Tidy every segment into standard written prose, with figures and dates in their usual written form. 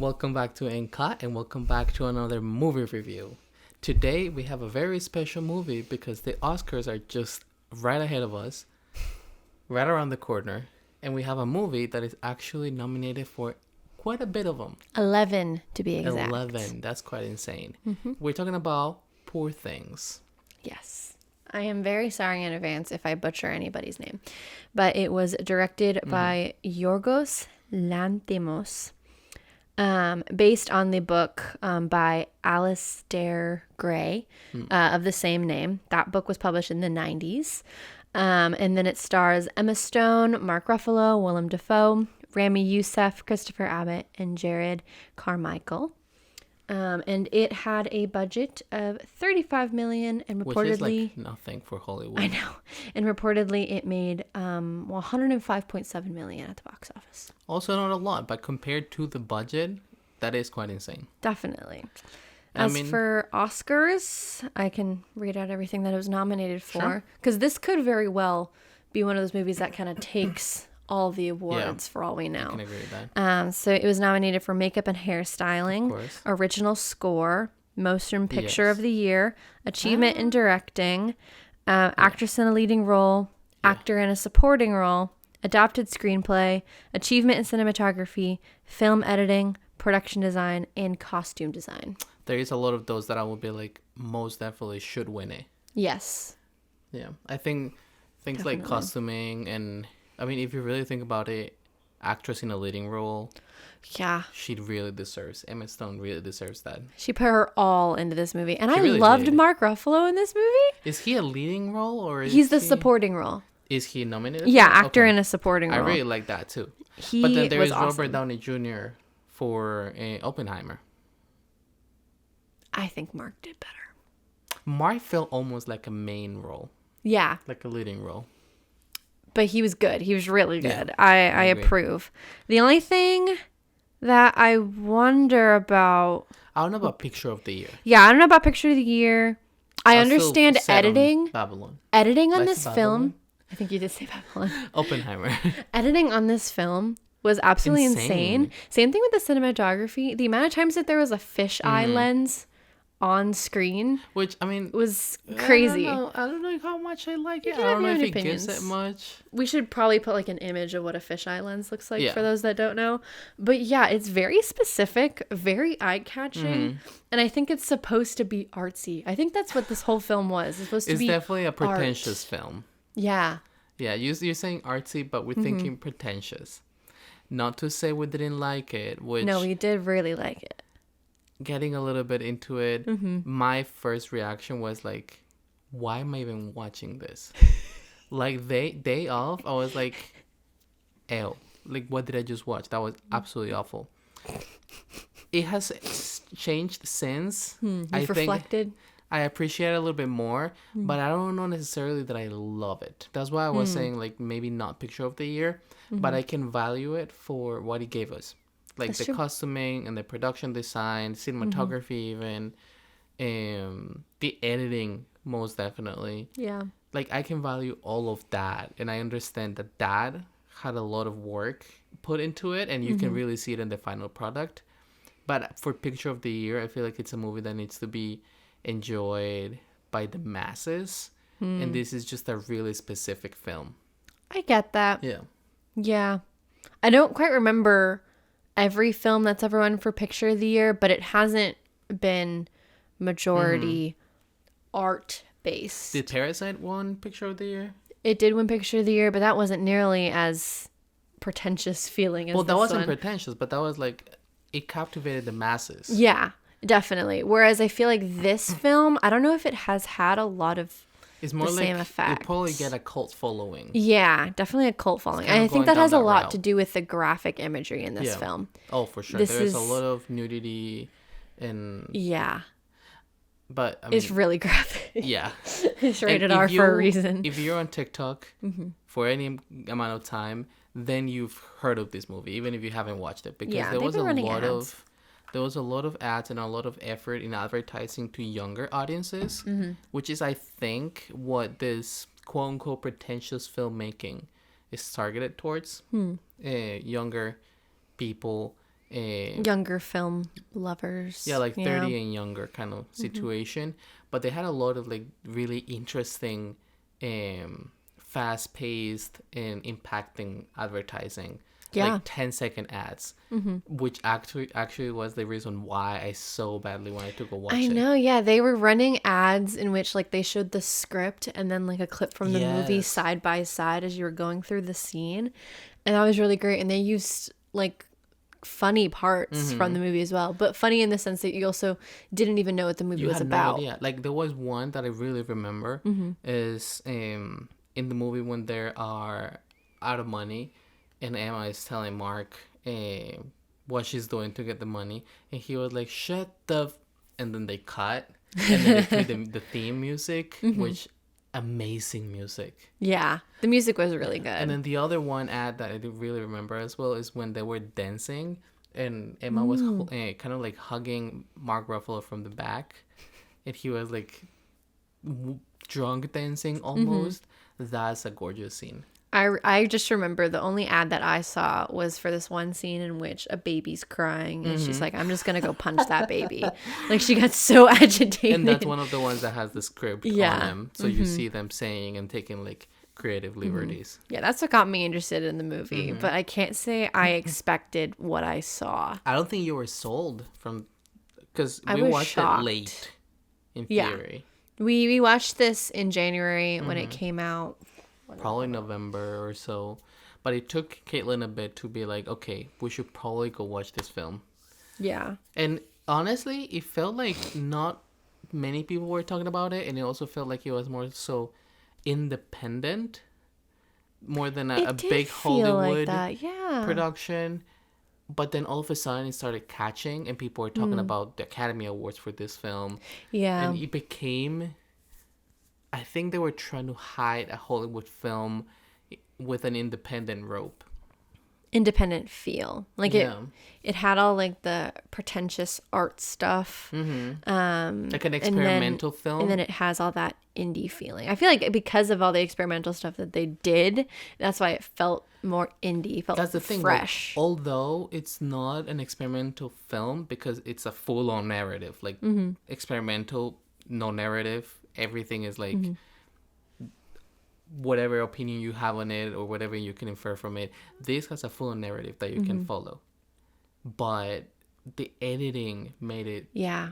welcome back to Enka and welcome back to another movie review. Today we have a very special movie because the Oscars are just right ahead of us, right around the corner, and we have a movie that is actually nominated for quite a bit of them. 11 to be exact. 11, that's quite insane. We're talking about Poor Things. Yes. I am very sorry in advance if I butcher anybody's name. But it was directed by Yorgos Lanthimos, based on the book by Alistair Gray of the same name. That book was published in the 90s. And then it stars Emma Stone, Mark Ruffalo, Willem Dafoe, Rami Youssef, Christopher Abbott, and Jared Carmichael. And it had a budget of $35 million, and reportedly, which is like nothing for Hollywood. I know, and reportedly it made $105.7 million at the box office. Also, not a lot, but compared to the budget, that is quite insane. Definitely. As for Oscars, I can read out everything that it was nominated for, because this could very well be one of those movies that kind of takes all the awards for all we know. I can agree with that. So it was nominated for makeup and hairstyling, original score, motion picture of the year, achievement in directing, actress in a leading role, actor in a supporting role, adapted screenplay, achievement in cinematography, film editing, production design, and costume design. There is a lot of those that I will be like, most definitely should win it. Yes. Yeah. I think things like costuming and, I mean, if you really think about it, actress in a leading role. Yeah. She really deserves. Emma Stone really deserves that. She put her all into this movie. And I really loved did. Mark Ruffalo in this movie. Is he a leading role or is He's the supporting role. Is he nominated? Yeah, actor in a supporting role. I really like that too. But then there is Robert Downey Jr. for Oppenheimer. I think Mark did better. Mark felt almost like a main role. Yeah. Like a leading role. But he was good. He was really good. Yeah, I approve. The only thing that I wonder about... I don't know about Picture of the Year. Yeah, I don't know about Picture of the Year. I understand editing. Babylon. Editing on this film... I think you did say Babylon. Oppenheimer. Editing on this film was absolutely insane. Same thing with the cinematography. The amount of times that there was a fisheye lens on screen, which I mean was crazy. I don't know how much I like it. I don't know if it gives it much. We should probably put like an image of what a fisheye lens looks like for those that don't know. But yeah, it's very specific, very eye-catching, and I think it's supposed to be artsy. I think that's what this whole film was. It's supposed to be. It's definitely a pretentious film. Yeah. Yeah, you're saying artsy, but we're thinking pretentious. Not to say we didn't like it, which... No, we did really like it. Getting a little bit into it, my first reaction was like, why am I even watching this? Like, day off, I was like, ew. Like, what did I just watch? That was absolutely awful. It has changed since. You've reflected? I appreciate it a little bit more, but I don't know necessarily that I love it. That's why I was saying, like, maybe not Picture of the Year, but I can value it for what it gave us. Like That's the true. Costuming and the production design, cinematography even, the editing, most definitely. Yeah. Like, I can value all of that, and I understand that had a lot of work put into it, and you can really see it in the final product. But for Picture of the Year, I feel like it's a movie that needs to be enjoyed by the masses, and this is just a really specific film. I get that. Yeah. Yeah. I don't quite remember every film that's ever won for Picture of the Year, but it hasn't been majority art based. Did Parasite win Picture of the Year? It did win Picture of the Year, but that wasn't nearly as pretentious feeling as that wasn't pretentious, but that was like, it captivated the masses. Yeah, definitely. Whereas I feel like this film, I don't know if it has had a lot of it's more the like same effects. It probably get a cult following. Yeah, definitely a cult following. And I think that has a lot to do with the graphic imagery in this film. Oh, for sure. There's a lot of nudity and... Yeah. But, I mean... It's really graphic. Yeah. It's rated R for a reason. If you're on TikTok for any amount of time, then you've heard of this movie, even if you haven't watched it. Because there was a lot of ads and a lot of effort in advertising to younger audiences, which is, I think, what this quote-unquote pretentious filmmaking is targeted towards. Younger people younger film lovers. Yeah, like 30 and younger kind of situation. But they had a lot of like really interesting, fast-paced and impacting advertising. Yeah. Like 10-second ads, which actually was the reason why I so badly wanted to go watch it. I know, yeah. They were running ads in which like they showed the script and then like a clip from the movie side by side as you were going through the scene. And that was really great. And they used like funny parts from the movie as well. But funny in the sense that you also didn't even know what the movie was about. No idea. Like there was one that I really remember is in the movie when they are out of money. And Emma is telling Mark what she's doing to get the money. And he was like, shut the... And then they cut. And then they played the theme music, which... Amazing music. Yeah. The music was really good. And then the other one ad that I do really remember as well is when they were dancing. And Emma was kind of like hugging Mark Ruffalo from the back. And he was like drunk dancing almost. That's a gorgeous scene. I just remember the only ad that I saw was for this one scene in which a baby's crying and she's like, I'm just going to go punch that baby. Like she got so agitated. And that's one of the ones that has the script on them. So you see them saying and taking like creative liberties. Yeah, that's what got me interested in the movie. But I can't say I expected what I saw. I don't think you were sold from... Because we watched shocked. it late, in theory. We watched this in January when it came out. Probably November or so. But it took Caitlin a bit to be like, okay, we should probably go watch this film. Yeah. And honestly, it felt like not many people were talking about it. And it also felt like it was more so independent. More than a big Hollywood production. But then all of a sudden it started catching. And people were talking about the Academy Awards for this film. Yeah. And it became... I think they were trying to hide a Hollywood film with an independent rope. Independent feel. Like it had all like the pretentious art stuff. Like an experimental film. And then it has all that indie feeling. I feel like because of all the experimental stuff that they did, that's why it felt more indie. It felt that's the thing, fresh. Like, although it's not an experimental film because it's a full-on narrative. Like experimental, no narrative. Everything is like whatever opinion you have on it or whatever you can infer from it. This has a full narrative that you can follow. But the editing made it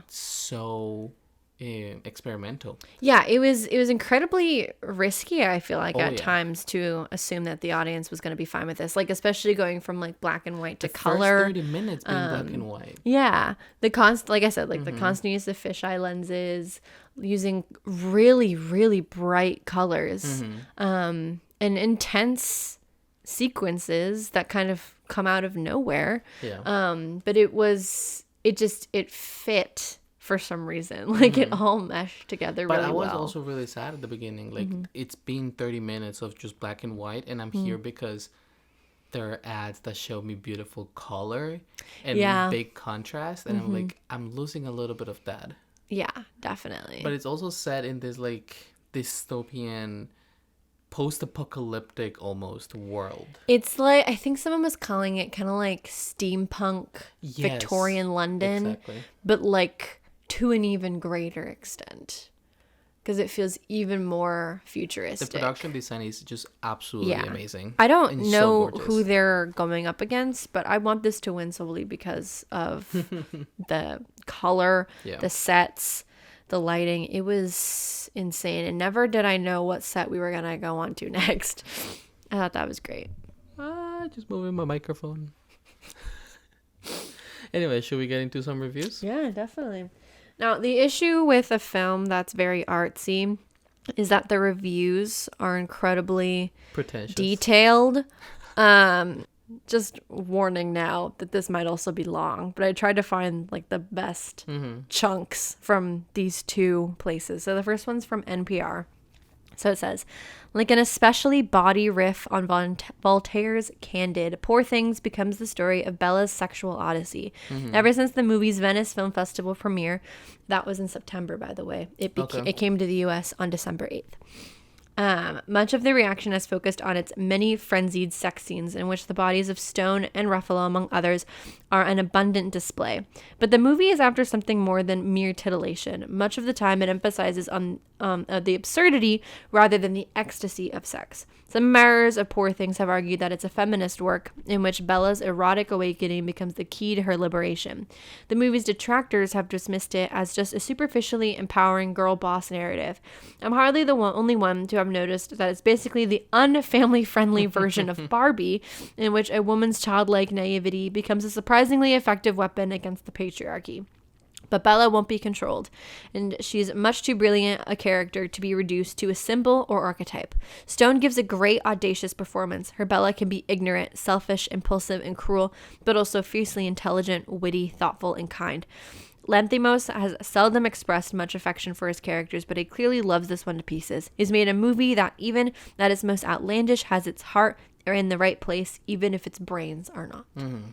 so experimental. Yeah, it was incredibly risky, I feel like, at times to assume that the audience was going to be fine with this. Like, especially going from like black and white to color. First 30 minutes being black and white. Yeah. Like I said, like the constant use of fisheye lenses, using really, really bright colors, and intense sequences that kind of come out of nowhere. Yeah. But it fit for some reason. Like it all meshed together really well. But I was also really sad at the beginning. Like it's been 30 minutes of just black and white and I'm here because there are ads that show me beautiful color and big contrast and I'm like, I'm losing a little bit of that. Yeah, definitely. But it's also set in this like dystopian post-apocalyptic almost world. It's like, I think someone was calling it kind of like steampunk Victorian London. Exactly. But like to an even greater extent. Because it feels even more futuristic. The production design is just absolutely amazing. I don't know who they're going up against, but I want this to win solely because of the color, the sets, the lighting. It was insane. And never did I know what set we were going to go on to next. I thought that was great. Just moving my microphone. Anyway, should we get into some reviews? Yeah, definitely. Now, the issue with a film that's very artsy is that the reviews are incredibly pretentious, detailed. Just warning now that this might also be long, but I tried to find like the best chunks from these two places. So the first one's from NPR. So it says, like an especially bawdy riff on Voltaire's Candide, Poor Things becomes the story of Bella's sexual odyssey. Ever since the movie's Venice Film Festival premiere, that was in September, by the way, it came to the U.S. on December 8th. Much of the reaction has focused on its many frenzied sex scenes in which the bodies of Stone and Ruffalo, among others, are an abundant display. But the movie is after something more than mere titillation. Much of the time it emphasizes on the absurdity rather than the ecstasy of sex. Some admirers of Poor Things have argued that it's a feminist work in which Bella's erotic awakening becomes the key to her liberation. The movie's detractors have dismissed it as just a superficially empowering girl boss narrative. I'm hardly the only one to have noticed that it's basically the unfamily-friendly version of Barbie, in which a woman's childlike naivety becomes a surprisingly effective weapon against the patriarchy. But Bella won't be controlled, and she's much too brilliant a character to be reduced to a symbol or archetype. Stone gives a great, audacious performance. Her Bella can be ignorant, selfish, impulsive, and cruel, but also fiercely intelligent, witty, thoughtful, and kind. Lanthimos has seldom expressed much affection for his characters, but he clearly loves this one to pieces. He's made a movie that, even at its most outlandish, has its heart in the right place, even if its brains are not. Mm-hmm.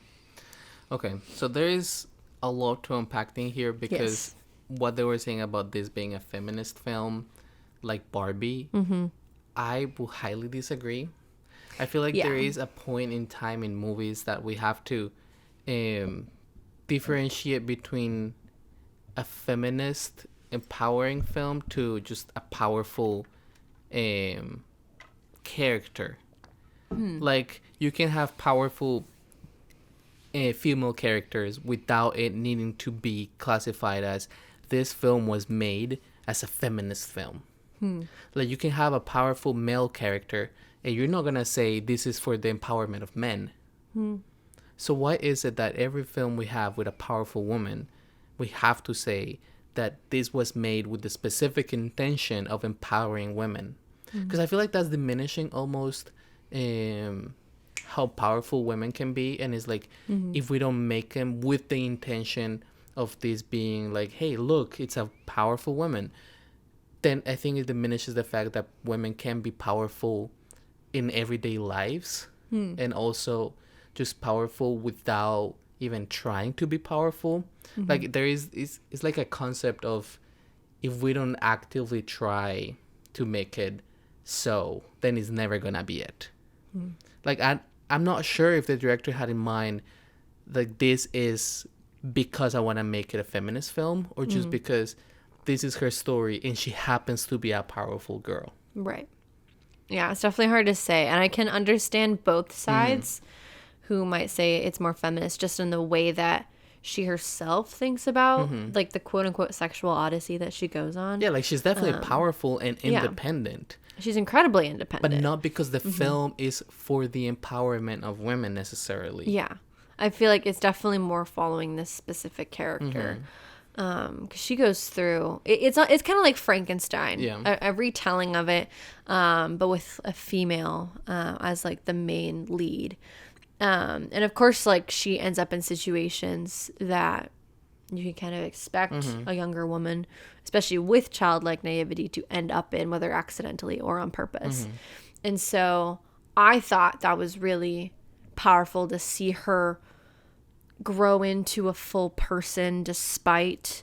Okay, so there is a lot to unpacking here because what they were saying about this being a feminist film like Barbie, I will highly disagree. I feel like there is a point in time in movies that we have to differentiate between a feminist empowering film to just a powerful character. Like, you can have powerful female characters without it needing to be classified as this film was made as a feminist film. Like, you can have a powerful male character and you're not gonna say this is for the empowerment of men. So why is it that every film we have with a powerful woman, we have to say that this was made with the specific intention of empowering women? Because I feel like that's diminishing almost how powerful women can be, and it's like if we don't make them with the intention of this being like, hey, look, it's a powerful woman, then I think it diminishes the fact that women can be powerful in everyday lives and also just powerful without even trying to be powerful. Like, there is it's like a concept of, if we don't actively try to make it so, then it's never gonna be it. Like, I'm not sure if the director had in mind, like, this is because I want to make it a feminist film, or just because this is her story and she happens to be a powerful girl. Right. Yeah, it's definitely hard to say. And I can understand both sides who might say it's more feminist just in the way that she herself thinks about, like, the quote-unquote sexual odyssey that she goes on. Yeah, like, she's definitely powerful and independent. She's incredibly independent. But not because the film is for the empowerment of women necessarily. Yeah. I feel like it's definitely more following this specific character. Because she goes through... It's kind of like Frankenstein. Yeah. A retelling of it, but with a female as, like, the main lead. And, of course, like, she ends up in situations that you can kind of expect a younger woman, especially with childlike naivety, to end up in, whether accidentally or on purpose. And so I thought that was really powerful to see her grow into a full person despite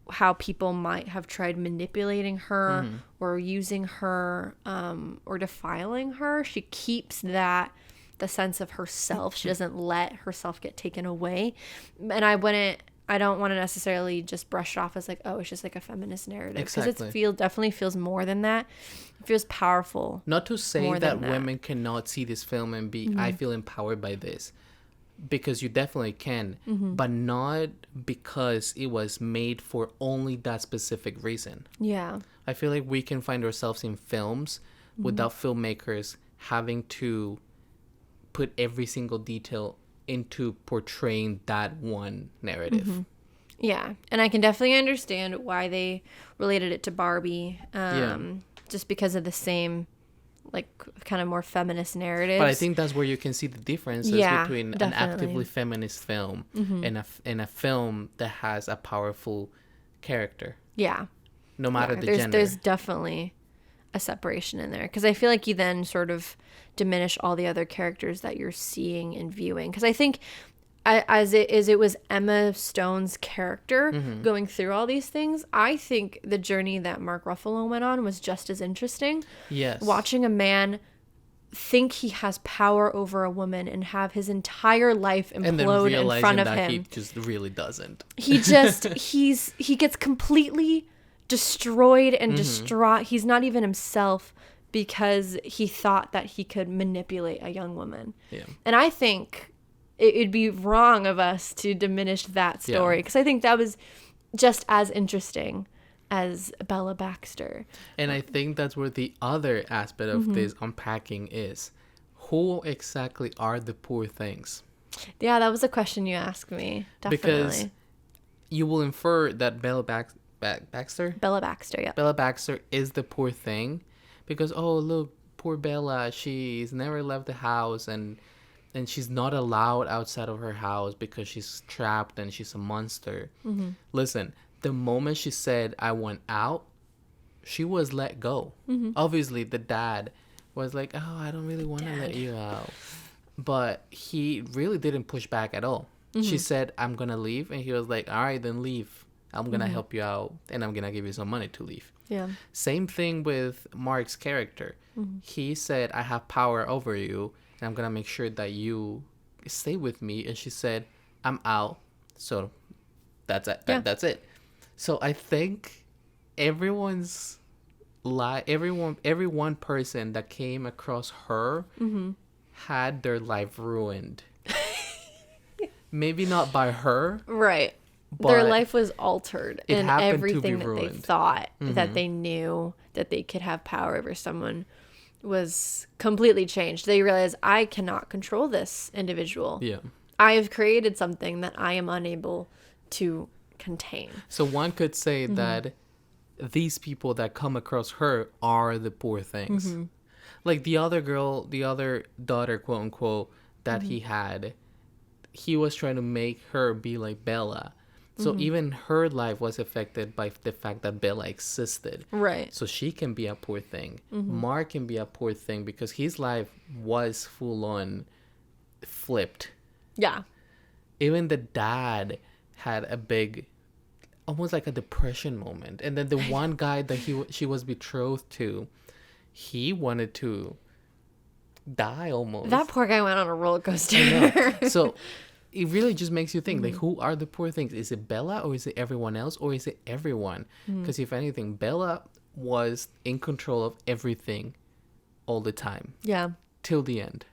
how people might have tried manipulating her or using her or defiling her. She keeps the sense of herself. She doesn't let herself get taken away. And I don't want to necessarily just brush it off as like, oh, it's just like a feminist narrative. Because it definitely feels more than that. It feels powerful. Not to say that women cannot see this film and be, I feel empowered by this. Because you definitely can. But not because it was made for only that specific reason. Yeah. I feel like we can find ourselves in films without filmmakers having to put every single detail into portraying that one narrative. Yeah, and I can definitely understand why they related it to Barbie, just because of the same, like, kind of more feminist narratives. But I think that's where you can see the differences between an actively feminist film and a film that has a powerful character. Yeah. No matter the gender. There's definitely a separation in there, because I feel like you then sort of diminish all the other characters that you're seeing and viewing. Because I think as it was Emma Stone's character Mm-hmm. going through all these things, I think the journey that Mark Ruffalo went on was just as interesting. Yes. Watching a man think he has power over a woman and have his entire life and then implode in realizing front of that him. he just really doesn't. He just he gets completely destroyed and distraught. He's not even himself because he thought that he could manipulate a young woman. Yeah. And I think it'd be wrong of us to diminish that story because I think that was just as interesting as Bella Baxter. And I think that's where the other aspect of this unpacking is. Who exactly are the poor things? Yeah, that was a question you asked me. Definitely. Because you will infer that Bella Baxter? Bella Baxter, yeah. Bella Baxter is the poor thing. Because, oh, look, poor Bella, she's never left the house and she's not allowed outside of her house because she's trapped and she's a monster. Mm-hmm. Listen, the moment she said, I want out, she was let go. Mm-hmm. Obviously, the dad was like, oh, I don't really want to let you out. But he really didn't push back at all. Mm-hmm. She said, I'm going to leave. And he was like, all right, then leave. I'm going to help you out. And I'm going to give you some money to leave. Yeah. Same thing with Mark's character. Mm-hmm. He said, I have power over you. And I'm going to make sure that you stay with me. And she said, I'm out. So that's it. That's it. So I think every one person that came across her had their life ruined. Maybe not by her. Right. Their life was altered. And everything that ruined. they thought that they knew that they could have power over someone was completely changed. They realized, I cannot control this individual. Yeah. I have created something that I am unable to contain. So one could say that these people that come across her are the poor things. Mm-hmm. Like the other girl, the other daughter, quote unquote, that he had, he was trying to make her be like Bella. So even her life was affected by the fact that Bella existed. Right. So she can be a poor thing. Mark can be a poor thing because his life was full on flipped. Yeah. Even the dad had a big, almost like a depression moment. And then the one guy that she was betrothed to, he wanted to die almost. That poor guy went on a roller coaster. So it really just makes you think, like, who are the poor things? Is it Bella or is it everyone else or is it everyone? Because if anything, Bella was in control of everything all the time. Yeah. Till the end.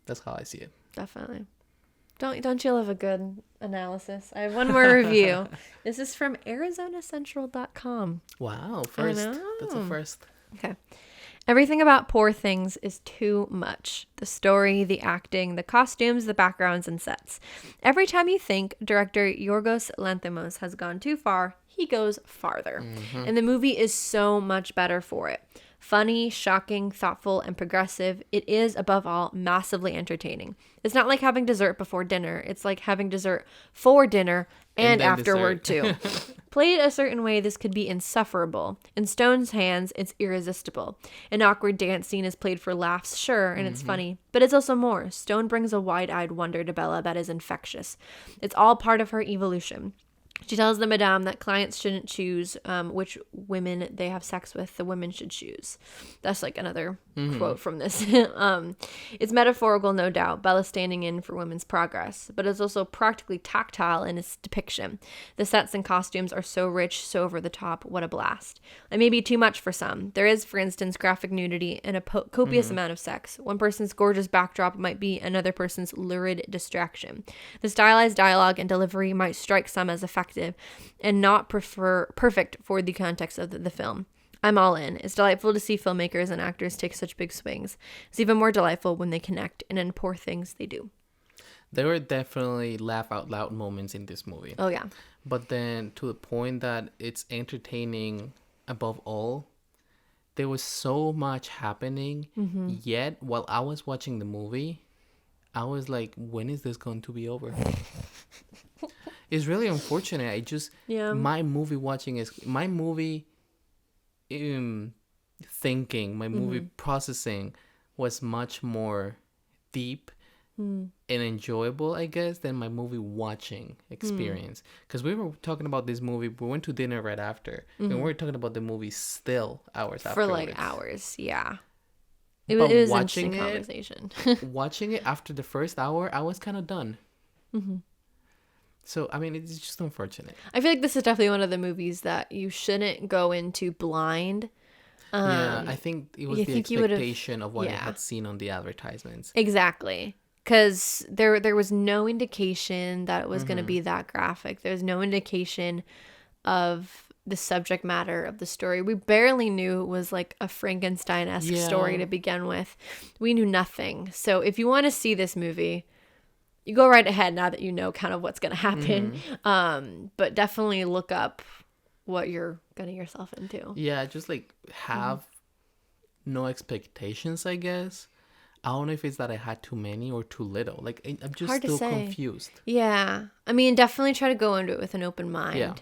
That's how I see it. Definitely. Don't you love a good analysis? I have one more review. This is from ArizonaCentral.com. Wow. First. That's a first. Okay. Everything about Poor Things is too much. The story, the acting, the costumes, the backgrounds, and sets. Every time you think director Yorgos Lanthimos has gone too far, he goes farther. And the movie is so much better for it. Funny, shocking, thoughtful, and progressive, it is, above all, massively entertaining. It's not like having dessert before dinner. It's like having dessert for dinner and afterward, too. Played a certain way, this could be insufferable. In Stone's hands, it's irresistible. An awkward dance scene is played for laughs, sure, and it's funny. But it's also more. Stone brings a wide-eyed wonder to Bella that is infectious. It's all part of her evolution. She tells the madame that clients shouldn't choose which women they have sex with. The women should choose. That's like another quote from this. It's metaphorical, no doubt. Bella standing in for women's progress. But it's also practically tactile in its depiction. The sets and costumes are so rich, so over the top. What a blast. It may be too much for some. There is, for instance, graphic nudity and a copious amount of sex. One person's gorgeous backdrop might be another person's lurid distraction. The stylized dialogue and delivery might strike some as effective and not perfect for the context of the film. I'm all in. It's delightful to see filmmakers and actors take such big swings. It's even more delightful when they connect, and in Poor Things they do. There were definitely laugh out loud moments in this movie. Oh yeah. But then to the point that it's entertaining above all, there was so much happening. Yet while I was watching the movie, I was like, when is this going to be over? It's really unfortunate. My movie thinking, my movie processing was much more deep and enjoyable, I guess, than my movie watching experience. Because we were talking about this movie, we went to dinner right after, and we were talking about the movie still hours afterwards. For like hours, yeah. It was an interesting conversation. Watching it after the first hour, I was kind of done. So, I mean, it's just unfortunate. I feel like this is definitely one of the movies that you shouldn't go into blind. Yeah, I think it was the expectation of what I had seen on the advertisements. Exactly. Because there was no indication that it was going to be that graphic. There was no indication of the subject matter of the story. We barely knew it was like a Frankenstein-esque story to begin with. We knew nothing. So if you want to see this movie, you go right ahead now that you know kind of what's going to happen. But definitely look up what you're getting yourself into. Yeah, just like have no expectations, I guess. I don't know if it's that I had too many or too little. Like, I'm just still confused. Yeah. I mean, definitely try to go into it with an open mind. Yeah.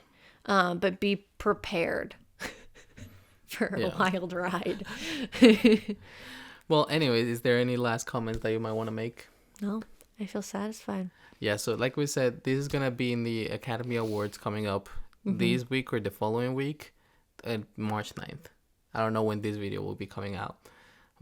But be prepared for a wild ride. Well, anyways, is there any last comments that you might want to make? No, I feel satisfied. Yeah, so like we said, this is going to be in the Academy Awards coming up this week or the following week, March 9th. I don't know when this video will be coming out.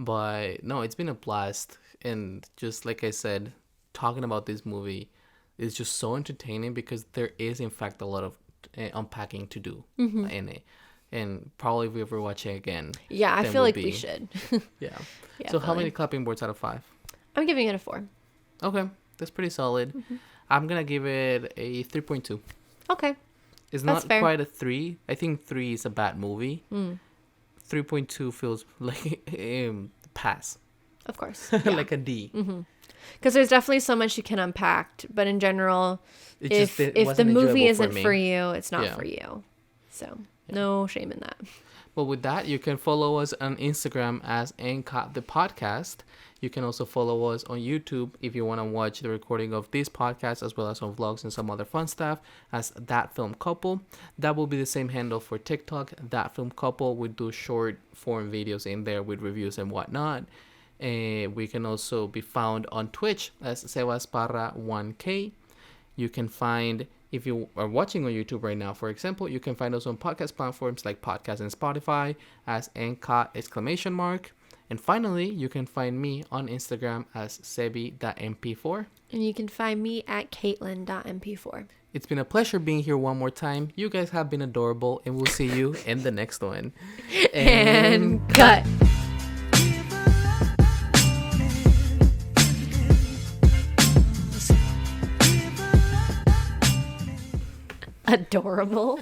But no, it's been a blast. And just like I said, talking about this movie is just so entertaining because there is, in fact, a lot of unpacking to do in it. And probably if we ever watch it again. Yeah, I feel like we should. Yeah. So how many clapping boards out of 5? I'm giving it a 4. Okay. That's pretty solid. I'm going to give it a 3.2. Okay. It's not quite a 3. I think 3 is a bad movie. 3.2 feels like pass. Of course. Yeah. Like a D. Because there's definitely so much you can unpack. But in general, if the movie isn't for you, it's not for you. So no shame in that. Well, with that, you can follow us on Instagram as NCOT the podcast. You can also follow us on YouTube if you want to watch the recording of this podcast, as well as on vlogs and some other fun stuff as That Film Couple. That will be the same handle for TikTok, That Film Couple. We do short form videos in there with reviews and whatnot. And we can also be found on Twitch as Sebas Parra 1K. You can find, if you are watching on YouTube right now, for example, you can find us on podcast platforms like Podcast and Spotify as NCOT!! And finally, you can find me on Instagram as sebi.mp4. And you can find me at caitlin.mp4. It's been a pleasure being here one more time. You guys have been adorable, and we'll see you in the next one. And cut. Adorable.